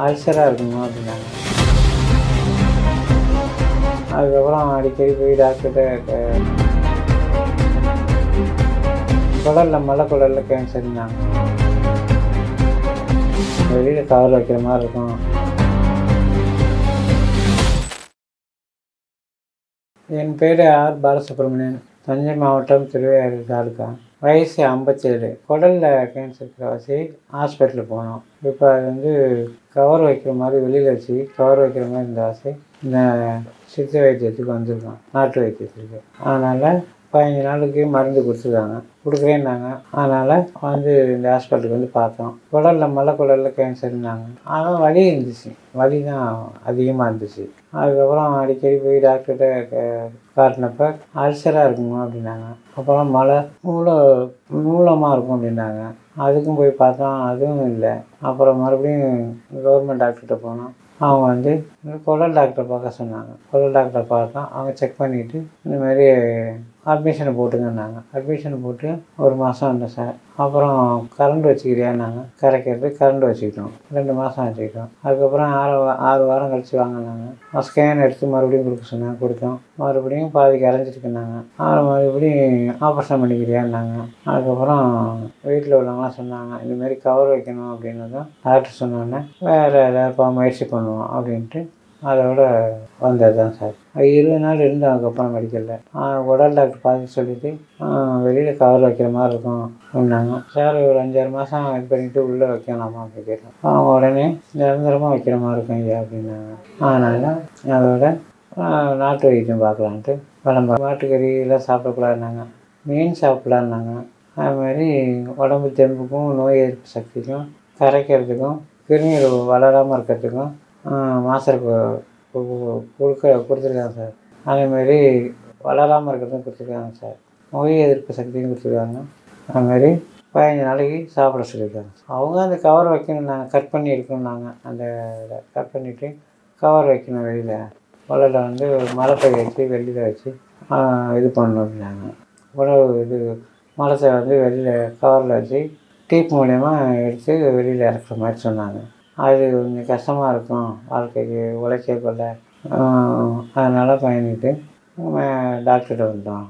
அல்சராக இருக்குமா அப்படின்னாங்க. அதுக்கப்புறம் அடிக்கடி போய் டாக்டர்கிட்ட குடலில் மலைக்குடலில் கேன்சர்னாங்க. வெளியில் கவர் வைக்கிற மாதிரி இருக்கும். என் பேர் ஆர் பாலசுப்ரமணியன், தஞ்சை மாவட்டம் திருவையாறு தாலுக்கா. வயசு 57. குடலில் கேன்சர் இருக்கிற வச்சு ஹாஸ்பிட்டலுக்கு போனோம். இப்போ அது கவர் வைக்கிற மாதிரி வெளியில் வச்சு கவர் வைக்கிற மாதிரி இந்த ஆசை இந்த சித்த வைத்தியத்துக்கு வந்திருக்கோம், நாட்டு வைத்தியத்துக்கு. அதனால் 15 நாளுக்கு மருந்து கொடுக்குறேன்னாங்க. அதனால் இந்த ஹாஸ்பிட்டலுக்கு பார்த்தோம். குடலில் மலைக்குடலில் கேன்சர்னாங்க. ஆனால் வலி இருந்துச்சு, வலி தான் அதிகமாக இருந்துச்சு. அதுக்கப்புறம் அடிக்கடி போய் டாக்டர்கிட்ட காட்டினப்ப அல்சராக இருக்குமா அப்படின்னாங்க. அப்புறம் மூலமாக இருக்கும் அப்படின்னாங்க. அதுக்கும் போய் பார்த்தோம், அதுவும் இல்லை. அப்புறம் மறுபடியும் கவர்மெண்ட் டாக்டர்கிட்ட போனோம். அவங்க குடல் டாக்டரை பார்க்க சொன்னாங்க. குடல் டாக்டரை பார்த்தோம். அவங்க செக் பண்ணிவிட்டு இந்தமாரி அட்மிஷனை போட்டுங்கன்னாங்க. அட்மிஷனை போட்டு 1 மாதம் இருந்தேன் சார். அப்புறம் கரண்ட் வச்சுக்கிறியான்னாங்க. கரண்ட் வச்சுக்கிட்டோம். 2 மாதம் வச்சுக்கிட்டோம். அதுக்கப்புறம் 6 வாரம் கழித்து வாங்கினாங்க. ஸ்கேன் எடுத்து மறுபடியும் கொடுக்க சொன்னாங்க. கொடுத்தோம். மறுபடியும் பாதிக்கு அரைஞ்சிருக்குனாங்க. மறுபடியும் ஆப்ரேஷன் பண்ணிக்கிறியான்னாங்க. அதுக்கப்புறம் வீட்டில் உள்ளவங்களாம் சொன்னாங்க, இந்தமாரி கவர் வைக்கணும் அப்படின்னதும் டாக்டர் சொன்னோன்னே வேறு ஏதாவது முயற்சி பண்ணுவோம் அப்படின்ட்டு அதோட வந்தது தான் சார். 20 நாள் இருந்தோம். அதுக்கப்புறம் மெடிக்கலில் குடல் டாக்டர் பார்த்து சொல்லிவிட்டு வெளியில் கவர் வைக்கிற மாதிரி இருக்கும் அப்படின்னாங்க. சார் ஒரு 5-6 மாதம் இது பண்ணிவிட்டு உள்ளே வைக்கலாமா அப்படின்னு கேட்டோம். அவங்க உடனே நிரந்தரமாக வைக்கிற மாதிரி இருக்கும் ஐயா அப்படின்னாங்க. அதனால் அதோட நாட்டு வைத்தியம் பார்க்கலான்ட்டு விளம்பரம். மாட்டுக்கறியெல்லாம் சாப்பிடக்கூடாதுனாங்க, மீன் சாப்பிடலான்னாங்க. அதுமாதிரி உடம்பு தெம்புக்கும் நோய் எதிர்ப்பு சக்திக்கும் கரைக்கிறதுக்கும் கிருமிகள் வளராமல் இருக்கிறதுக்கும் மாத்திரை கொடுத்துருக்காங்க சார். அதேமாரி வளராமல் இருக்கிறதும் கொடுத்துருக்காங்க சார். நோய் எதிர்ப்பு சக்தியும் கொடுத்துருக்காங்க. அதுமாரி 15 நாளைக்கு சாப்பிட சொல்லியிருக்காங்க. அவங்க அந்த கவர் வைக்கணுன்னாங்க, கட் பண்ணி எடுக்கணுன்னாங்க. அந்த கட் பண்ணிவிட்டு கவர் வைக்கணும் வெளியில். குடலில் மலத்தை வச்சு வெளியில் வச்சு இது பண்ணணும் அப்படின்னாங்க. மலத்தை வெளியில் கவரில் வச்சு டீப் மூலயமா எடுத்து வெளியில் இறக்குற மாதிரி சொன்னாங்க. அது கொஞ்சம் கஷ்டமாக இருக்கும் வாழ்க்கைக்கு, உழைக்க கொள்ள. அதனால் பயந்துட்டு டாக்டர்கிட்ட வந்தோம்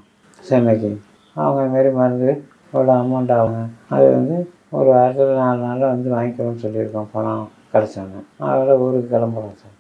சென்னைக்கு. அவங்க இதுமாரி மருந்து இவ்வளோ அமௌண்ட் ஆகுங்க, அது ஒரு வாரத்தில் 4 நாளில் வாங்கிக்கணும்னு சொல்லியிருக்கோம். பணம் கிடச்சோன்னு அதோட ஊருக்கு கிளம்புறோம் சார்.